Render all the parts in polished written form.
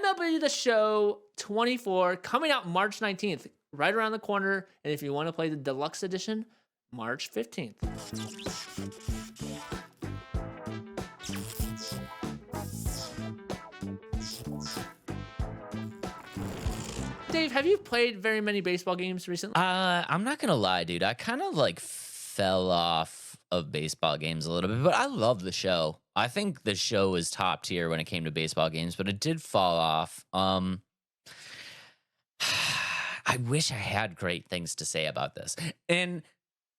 MLB The Show 24 coming out March 19th, right around the corner. And if you want to play the deluxe edition, March 15th. Dave, have you played very many baseball games recently? I'm not gonna lie, dude. I kind of like fell off of baseball games a little bit, but I love the show. I think the show is top tier when it came to baseball games, but it did fall off. I wish I had great things to say about this, and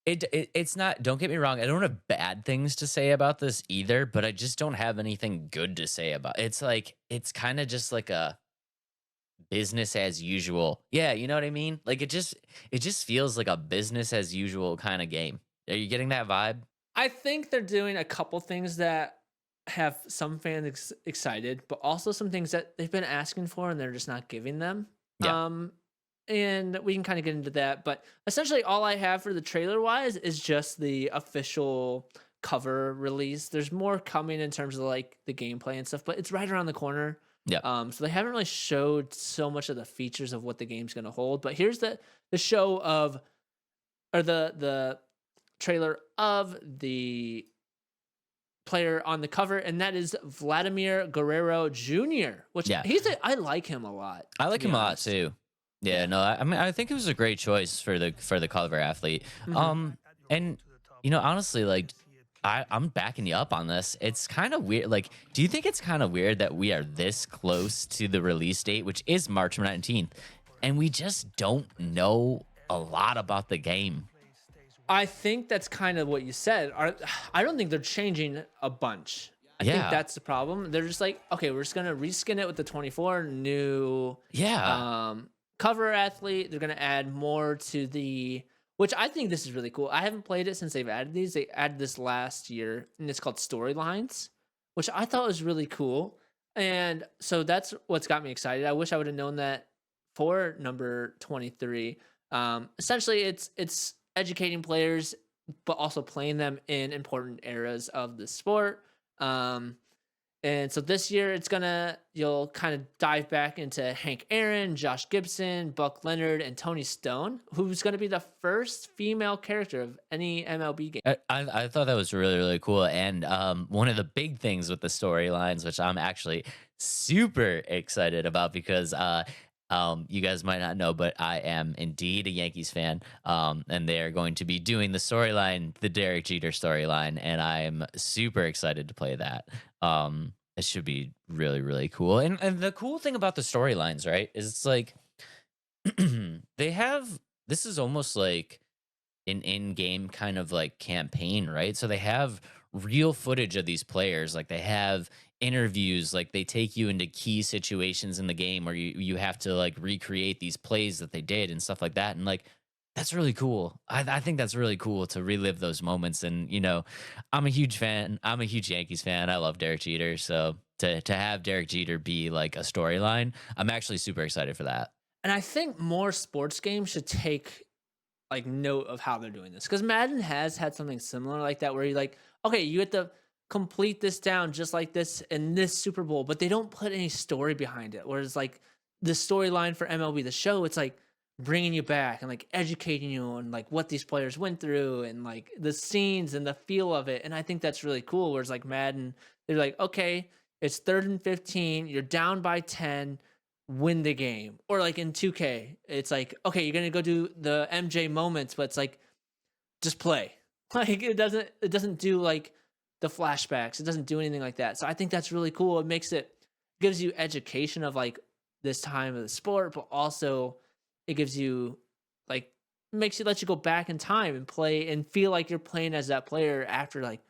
it's not. Don't get me wrong. I don't have bad things to say about this either, but I just don't have anything good to say about. It's like it's kind of just like a business as usual. Yeah, you know what I mean? Like it just feels like a business as usual kind of game. Are you getting that vibe? I think they're doing a couple things that have some fans excited, but also some things that they've been asking for and they're just not giving them. Yeah. And we can kind of get into that, but essentially all I have for the trailer wise is just the official cover release. There's more coming in terms of like the gameplay and stuff, but it's right around the corner. Yeah. So they haven't really showed so much of the features of what the game's going to hold, but here's the show of, or the trailer of the player on the cover, and that is Vladimir Guerrero Jr., which Yeah. I like him a lot. I to like be him a lot honest. too. Yeah, no, I mean, I think it was a great choice for the cover athlete. Mhm. And you know, honestly, like I'm backing you up on this. It's kind of weird. Like, do you think it's kind of weird that we are this close to the release date, which is March 19th, and we just don't know a lot about the game? I think that's kind of what you said. I don't think they're changing a bunch. I think Yeah, that's the problem. They're just like, okay, we're just gonna reskin it with the 24 new yeah, cover athlete. They're gonna add more to the, which I think this is really cool. I haven't played it since they've added these. They added this last year, and it's called Storylines, which I thought was really cool. And so that's what's got me excited. I wish I would have known that for number 23. Essentially, it's educating players, but also playing them in important eras of the sport. Um, and so this year you'll kind of dive back into Hank Aaron, Josh Gibson, Buck Leonard, and Tony Stone, who's gonna be the first female character of any MLB game. I thought that was really really cool. And one of the big things with the storylines, which I'm actually super excited about because you guys might not know, but I am indeed a Yankees fan. And they are going to be doing the storyline, the Derek Jeter storyline, and I'm super excited to play that. It should be really, really cool. And the cool thing about the storylines, right, is it's like they have this is almost like an in-game kind of like campaign, right? So they have real footage of these players, like they have interviews, like they take you into key situations in the game where you have to like recreate these plays that they did and stuff like that. And like that's really cool. I think that's really cool to relive those moments. And you know, I'm a huge fan. I'm a huge Yankees fan. I love Derek Jeter. So to have Derek Jeter be like a storyline, I'm actually super excited for that. And I think more sports games should take like note of how they're doing this, because Madden has had something similar like that, where you're like, okay, you have to complete this down just like this in this Super Bowl, but they don't put any story behind it. Whereas like the storyline for MLB The Show, it's like bringing you back and like educating you on like what these players went through and like the scenes and the feel of it. And I think that's really cool. Whereas like Madden, they're like, okay, it's 3rd and 15, you're down by 10, win the game. Or like in 2K, it's like, okay, you're gonna go do the MJ moments, but it's like just play. Like it doesn't do like the flashbacks. It doesn't do anything like that. So I think that's really cool. It gives you education of like this time of the sport, but also it gives you like lets you go back in time and play and feel like you're playing as that player after like,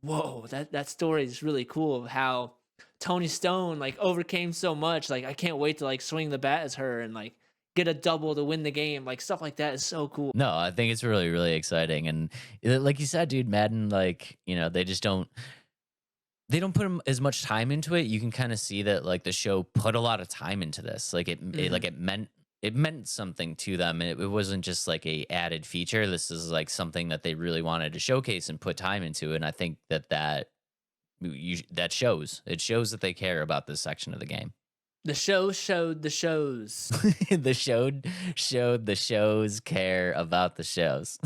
whoa, that story is really cool of how Tony Stone like overcame so much. Like I can't wait to like swing the bat as her and like get a double to win the game. Like stuff like that is so cool. No, I think it's really, really exciting. And like you said, dude, Madden, like, you know, they don't put as much time into it. You can kind of see that like the show put a lot of time into this. Like Mhm. it meant something to them. And it wasn't just like a added feature. This is like something that they really wanted to showcase and put time into. And I think that shows. It shows that they care about this section of the game. The show showed the shows. The showed the shows care about the shows.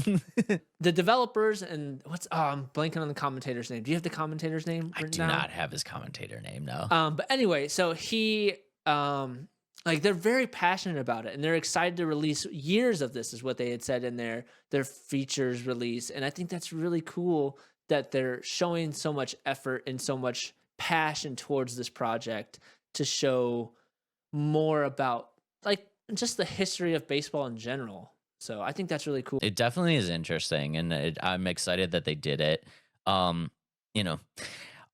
The developers and I'm blanking on the commentator's name. Do you have the commentator's name I written do down? not have his commentator name, no. But anyway, so he like they're very passionate about it and they're excited to release years of this is what they had said in their features release. And I think that's really cool that they're showing so much effort and so much passion towards this project to show more about like just the history of baseball in general. So I think that's really cool. It definitely is interesting, and I'm excited that they did it. Um, you know,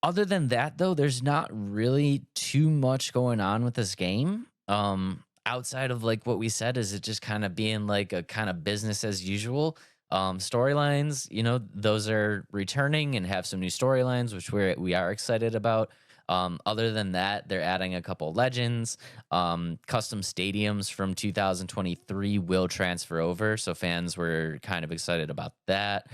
other than that, though, there's not really too much going on with this game. Outside of like what we said, is it just kind of being like a kind of business as usual. Storylines, those are returning and have some new storylines, which we are excited about. Other than that, they're adding a couple legends. Custom stadiums from 2023 will transfer over, so fans were kind of excited about that.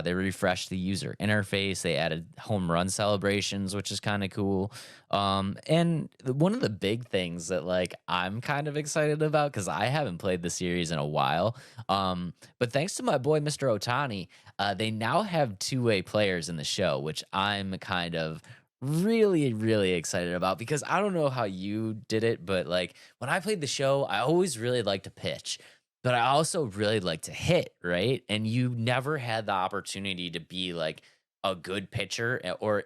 They refreshed the user interface. They added home run celebrations, which is kind of cool. And one of the big things that like I'm kind of excited about because I haven't played the series in a while. But thanks to my boy Mr. Otani, they now have two-way players in the show, which I'm kind of really, really excited about because I don't know how you did it, but like when I played the show, I always really liked to pitch, but I also really like to hit, right? And you never had the opportunity to be like a good pitcher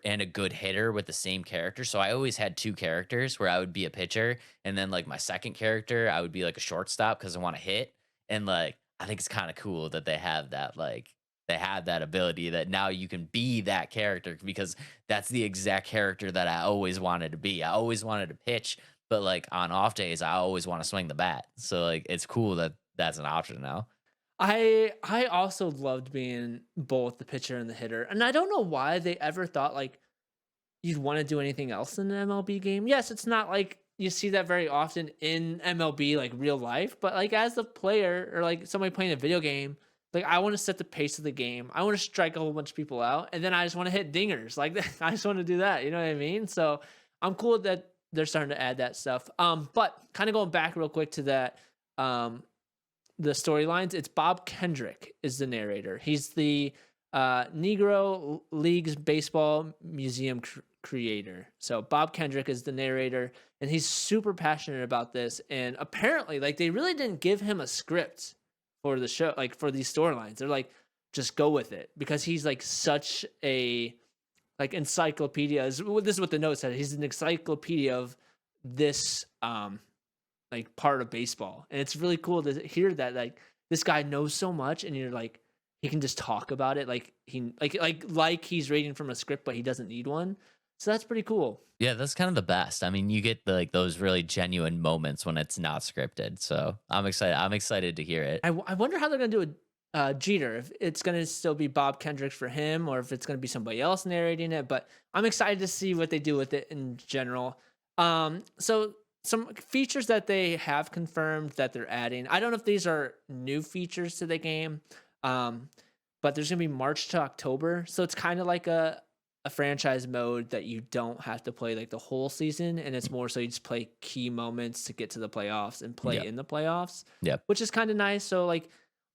and a good hitter with the same character. So I always had two characters where I would be a pitcher and then like my second character, I would be like a shortstop because I want to hit. And like I think it's kind of cool that they have that ability that now you can be that character because that's the exact character that I always wanted to be. I always wanted to pitch, but like on off days, I always want to swing the bat. So like it's cool that that's an option now. I also loved being both the pitcher and the hitter. And I don't know why they ever thought like you'd want to do anything else in an MLB game. Yes, it's not like you see that very often in MLB like real life, but like as a player or like somebody playing a video game, like I want to set the pace of the game. I want to strike a whole bunch of people out and then I just want to hit dingers. Like I just want to do that, you know what I mean? So I'm cool that they're starting to add that stuff. But kind of going back real quick to that the storylines, it's Bob Kendrick is the narrator. He's the Negro Leagues Baseball Museum creator. So Bob Kendrick is the narrator, and he's super passionate about this. And apparently, like they really didn't give him a script for the show, like for these storylines. They're like, just go with it because he's like such a like encyclopedia. This is what the note said. He's an encyclopedia of this like part of baseball, and it's really cool to hear that like this guy knows so much, and you're like he can just talk about it like he like he's reading from a script, but he doesn't need one. So that's pretty cool. Yeah, that's kind of the best. I mean, you get like those really genuine moments when it's not scripted. So I'm excited. I'm excited to hear it. I wonder how they're gonna do a Jeter, if it's gonna still be Bob Kendrick for him or if it's gonna be somebody else narrating it. But I'm excited to see what they do with it in general. So some features that they have confirmed that they're adding. I don't know if these are new features to the game, but there's gonna be March to October, so it's kind of like a franchise mode that you don't have to play like the whole season, and it's more so you just play key moments to get to the playoffs and play Yep. in the playoffs, Yep. which is kind of nice. So like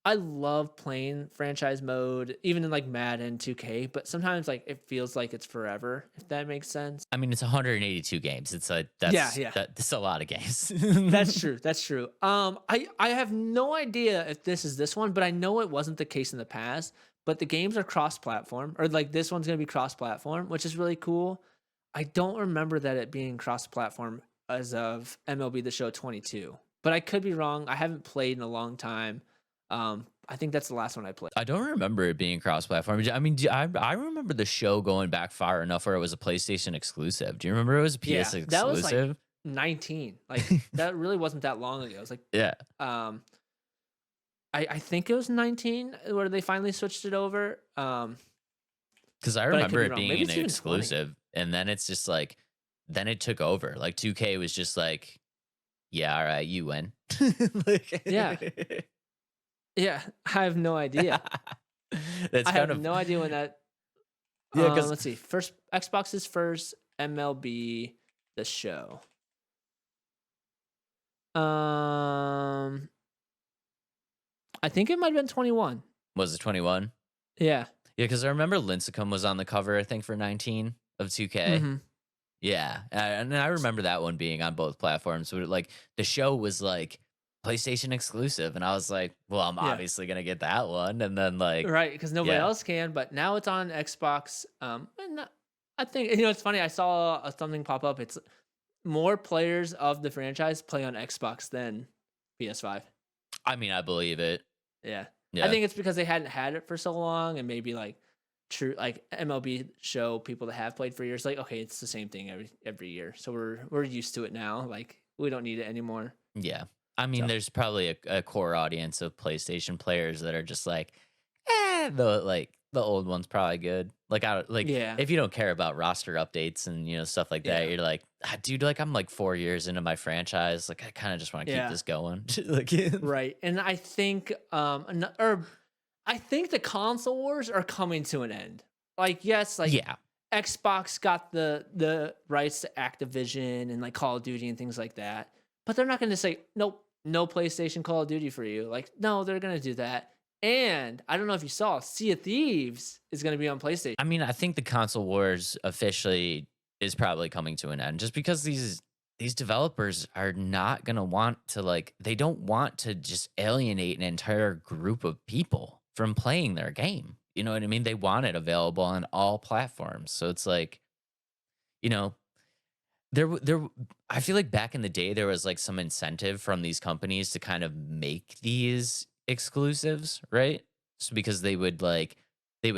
I love playing franchise mode, even in like Madden 2K, but sometimes like it feels like it's forever, if that makes sense. I mean, it's 182 games. It's like that's a lot of games. That's true. That's true. I have no idea if this is this one, but I know it wasn't the case in the past. But the games are cross-platform, or like this one's gonna be cross-platform, which is really cool. I don't remember that it being cross-platform as of MLB The Show 22, but I could be wrong. I haven't played in a long time. I think that's the last one I played. I don't remember it being cross-platform. I mean, I remember the show going back far enough where it was a PlayStation exclusive. Do you remember it was a PS exclusive? That was like 19. Like that really wasn't that long ago. It was like yeah. I think it was 19 where they finally switched it over. Because I remember it being an exclusive, 20. and then it's just like, then it took over. Like 2K was just like, yeah, all right, you win. Yeah. Yeah, I have no idea. That's I have no idea when that. Yeah, because let's see. First, Xbox is first. MLB The Show. Um, I think it might have been 21. Was it 21? Yeah. Yeah, because I remember Lincecum was on the cover, I think, for 19 of 2K. Mhm. Yeah, and I remember that one being on both platforms. But like the show was like PlayStation exclusive, and I was like, "Well, I'm Yeah. obviously gonna get that one." And then like, Right, because nobody yeah, else can, but now it's on Xbox. I think it's funny. I saw something pop up. It's more players of the franchise play on Xbox than PS5. I mean, I believe it. Yeah, I Yeah, think it's because they hadn't had it for so long, and maybe like true like MLB Show people that have played for years. Like, okay, it's the same thing every year, so we're used to it now. Like, we don't need it anymore. yeah. I mean, So there's probably a core audience of PlayStation players that are just like, the old one's probably good. Like I don't like yeah, if you don't care about roster updates and stuff like that, yeah, you're like, dude, like I'm like 4 years into my franchise. Like I kind of just want to keep yeah. this going. Like, Right, and I think, or I think the console wars are coming to an end. Like, yes, like yeah. Xbox got the rights to Activision and like Call of Duty and things like that, but they're not going to say nope, no PlayStation Call of Duty for you. Like, no, they're going to do that. And I don't know if you saw, Sea of Thieves is going to be on PlayStation. I mean, I think the console wars officially is probably coming to an end just because these developers are not going to want to like they don't want to just alienate an entire group of people from playing their game. You know what I mean? They want it available on all platforms. So it's like, you know, I feel like back in the day there was like some incentive from these companies to kind of make these exclusives, right? So because they would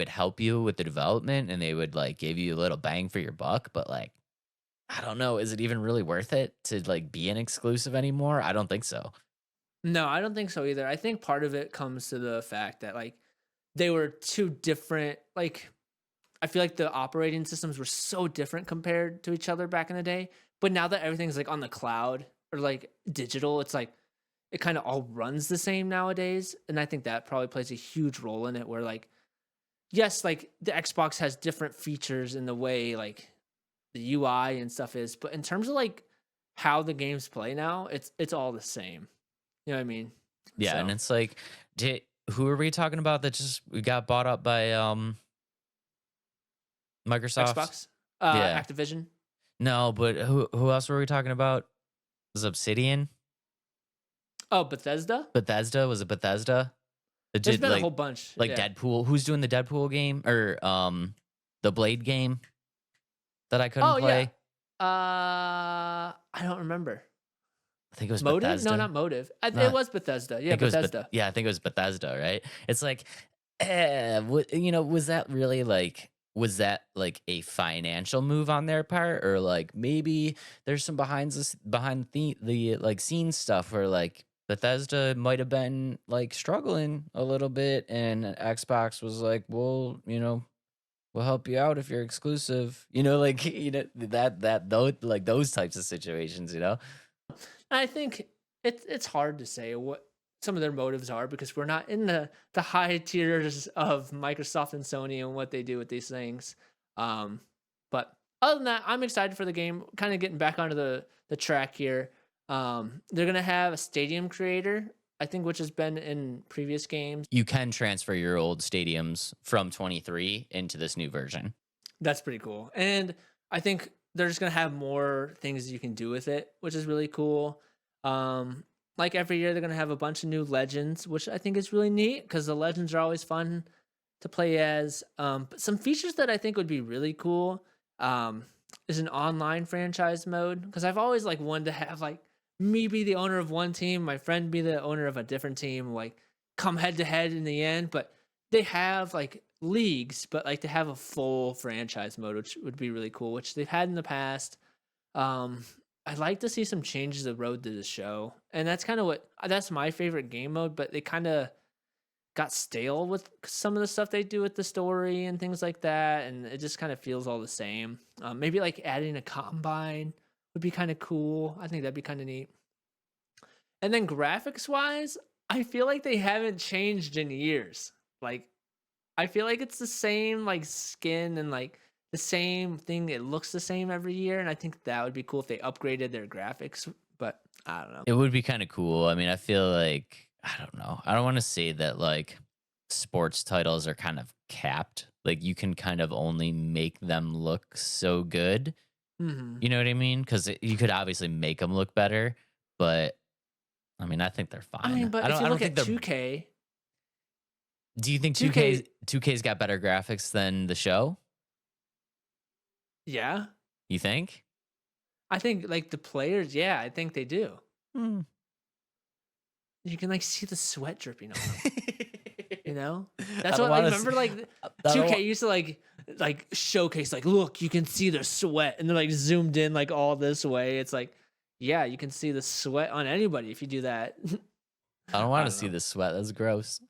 help you with the development and they would like give you a little bang for your buck, but like I don't know, is it even really worth it to like be an exclusive anymore? I don't think so. No, I don't think so either. I think part of it comes to the fact that like they were two different like I feel like the operating systems were so different compared to each other back in the day. But now that everything's like on the cloud or like digital, it's like it kind of all runs the same nowadays. And I think that probably plays a huge role in it where like, yes, like the Xbox has different features in the way like the UI and stuff is, but in terms of like how the games play now, it's all the same. You know what I mean? Yeah, and So it's like did, who are we talking about that just got bought up by Microsoft? Xbox, Yeah. Activision. No, but who else were we talking about? Was Obsidian? Oh, Bethesda. Bethesda? Was it Bethesda? That There's did been a whole bunch. like Yeah. Deadpool. Who's doing the Deadpool game or the Blade game that I couldn't Oh yeah. play? I don't remember. I think it was Motive? No, Bethesda. not Motive. It Not was Bethesda. I Yeah, think it was Bethesda. yeah, I think it was Bethesda, right? It's like was that really like was that like a financial move on their part or like maybe there's some behind the like scene stuff where like Bethesda might have been like struggling a little bit and Xbox was like, "Well, we'll help you out if you're exclusive." Like that those like those types of situations. I think it's hard to say what some of their motives are because we're not in the high tiers of Microsoft and Sony and what they do with these things. But other than that, I'm excited for the game. Kind of getting back onto the track here. They're gonna have a stadium creator, I think, which has been in previous games. You can transfer your old stadiums from 23 into this new version. That's pretty cool. And I think they're just gonna have more things you can do with it, which is really cool. Um, like every year, they're gonna have a bunch of new legends, which I think is really neat because the legends are always fun to play as. But some features that I think would be really cool um, is an online franchise mode because I've always like wanted to have like me be the owner of one team, my friend be the owner of a different team, like come head to head in the end. But they have like leagues, but like to have a full franchise mode, which would be really cool, which they've had in the past. Um, I'd like to see some changes to Road to the Show, and that's kind of that's my favorite game mode. But they kind of got stale with some of the stuff they do with the story and things like that, and it just kind of feels all the same. Maybe like adding a combine would be kind of cool. I think that'd be kind of neat. And then graphics wise, I feel like they haven't changed in years. Like I feel like it's the same like skin and like the same thing. It looks the same every year, and I think that would be cool if they upgraded their graphics. But I don't know. It would be kind of cool. I mean, I feel like I don't know. I don't want to say that like sports titles are kind of capped. Like you can kind of only make them look so good. Hmm. You know what I mean? Because you could obviously make them look better, but I mean, I think they're I mean, fine. but I if don't. you I don't look think at they're. 2K, Do you think 2K's 2K, 2K's got better graphics than the show? yeah, You think? I think like the players, yeah, I think they do. Hmm. You can like see the sweat dripping on them. You know, I that's don't what like want to. remember like I don't 2K want. used to like showcase like look you can see their sweat and they're like zoomed in like all this way. It's like yeah, you can see the sweat on anybody if you do that. I don't I want to don't see know. the sweat. That's gross.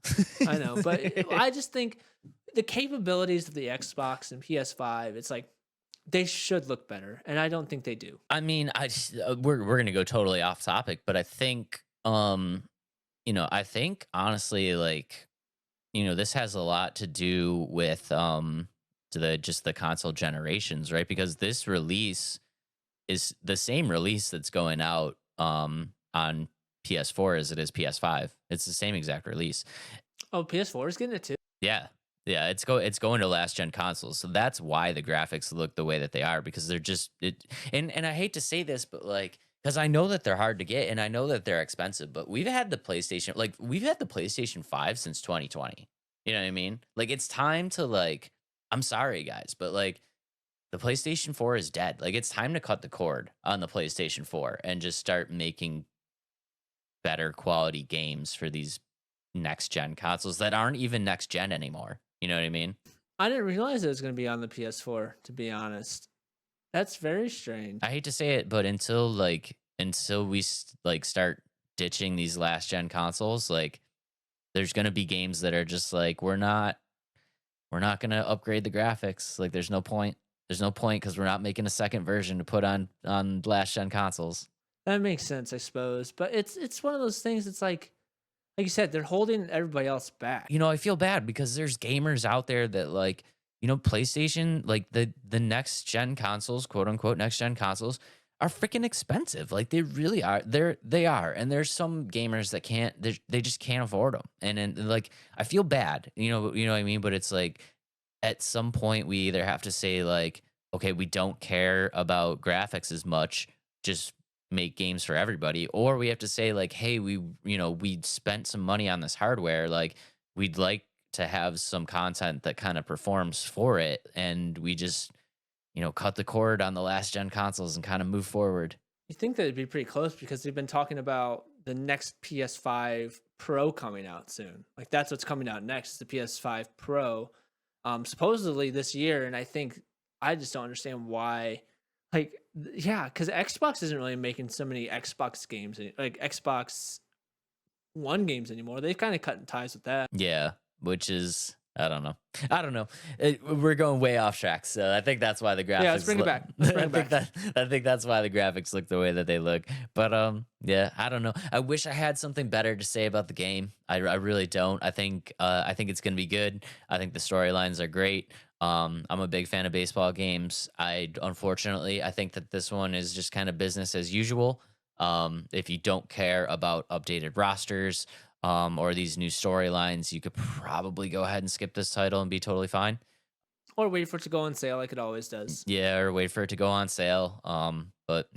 I know, but I just think the capabilities of the Xbox and PS5, it's like they should look better, and I don't think they do. I mean, we're gonna go totally off topic, but I think I think honestly, like, this has a lot to do with the console generations, right? Because this release is the same release that's going out on PS4 as it is PS5. It's the same exact release. Oh, PS4 is getting it too. Yeah. Yeah, it's going to last gen consoles. So that's why the graphics look the way that they are because they're just and I hate to say this, but like because I know that they're hard to get and I know that they're expensive, but we've had the PlayStation 5 since 2020. You know what I mean? Like it's time to like I'm sorry guys, but like the PlayStation 4 is dead. Like it's time to cut the cord on the PlayStation 4 and just start making better quality games for these next gen consoles that aren't even next gen anymore. You know what I mean? I didn't realize it was going to be on the PS4. To be honest, that's very strange. I hate to say it, but until we like start ditching these last gen consoles, like there's gonna be games that are just like we're not gonna upgrade the graphics. Like there's no point. There's no point because we're not making a second version to put on last gen consoles. That makes sense, I suppose. But it's one of those things. It's like you said, they're holding everybody else back. I feel bad because there's gamers out there that like, PlayStation, like the next gen consoles, quote unquote next gen consoles, are freaking expensive. Like they really are. They are. And there's some gamers that they just can't afford them. And like I feel bad. You know what I mean? But it's like at some point we either have to say like, okay, we don't care about graphics as much, just make games for everybody, or we have to say like, hey, we spent some money on this hardware, like we'd like to have some content that kind of performs for it, and we just cut the cord on the last gen consoles and kind of move forward. You think that it'd be pretty close because they've been talking about the next PS5 Pro coming out soon. Like that's what's coming out next, the PS5 Pro, supposedly this year. And I just don't understand why. Like, yeah, because Xbox isn't really making so many Xbox games, like Xbox One games anymore. They've kind of cut ties with that. Yeah, which is I don't know. We're going way off track, so I think that's why the graphics. Yeah, let's bring it back. Let's bring it back. I think that's why the graphics look the way that they look. But yeah, I don't know. I wish I had something better to say about the game. I really don't. I think it's gonna be good. I think the storylines are great. I'm a big fan of baseball games. Unfortunately, I think that this one is just kind of business as usual. If you don't care about updated rosters, or these new storylines, you could probably go ahead and skip this title and be totally fine. Or wait for it to go on sale like it always does. Yeah, or wait for it to go on sale. But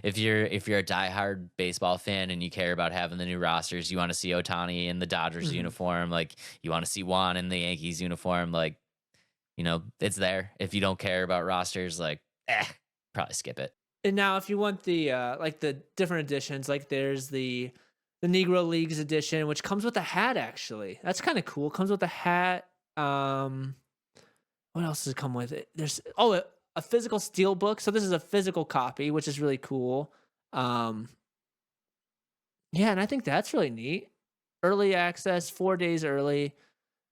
if you're a diehard baseball fan and you care about having the new rosters, you want to see Otani in the Dodgers Mhm. uniform, like you want to see Juan in the Yankees uniform, like it's there. If you don't care about rosters, like probably skip it. And now, if you want the like the different editions, like there's the Negro Leagues edition, which comes with a hat. Actually, that's kind of cool. Comes with a hat. What else does it come with? There's a physical steel book. So this is a physical copy, which is really cool. Um, yeah, and I think that's really neat. Early access, 4 days early.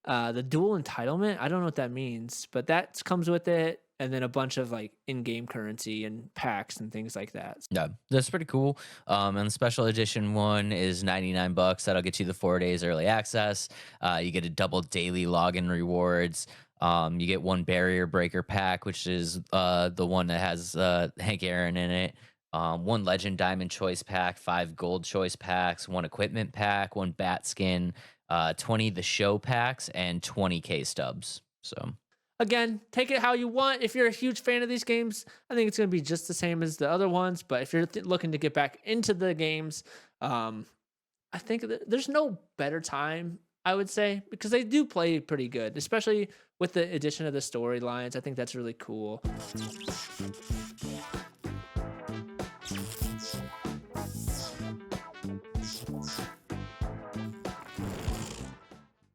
The dual entitlement, I don't know what that means, but that comes with it, and then a bunch of like in-game currency and packs and things like that. Yeah, that's pretty cool. And the special edition one is $99. That'll get you the 4 days early access. You get a double daily login rewards. You get one barrier breaker pack, which is the one that has Hank Aaron in it. one Legend Diamond choice pack, 5 gold choice packs, one equipment pack, one bat skin, 20 the show packs, and 20K stubs. So Again, take it how you want. If you're a huge fan of these games, I think it's going to be just the same as the other ones. But if you're looking to get back into the games, um, I think there's no better time, I would say, because they do play pretty good, especially with the addition of the storylines. I think that's really cool.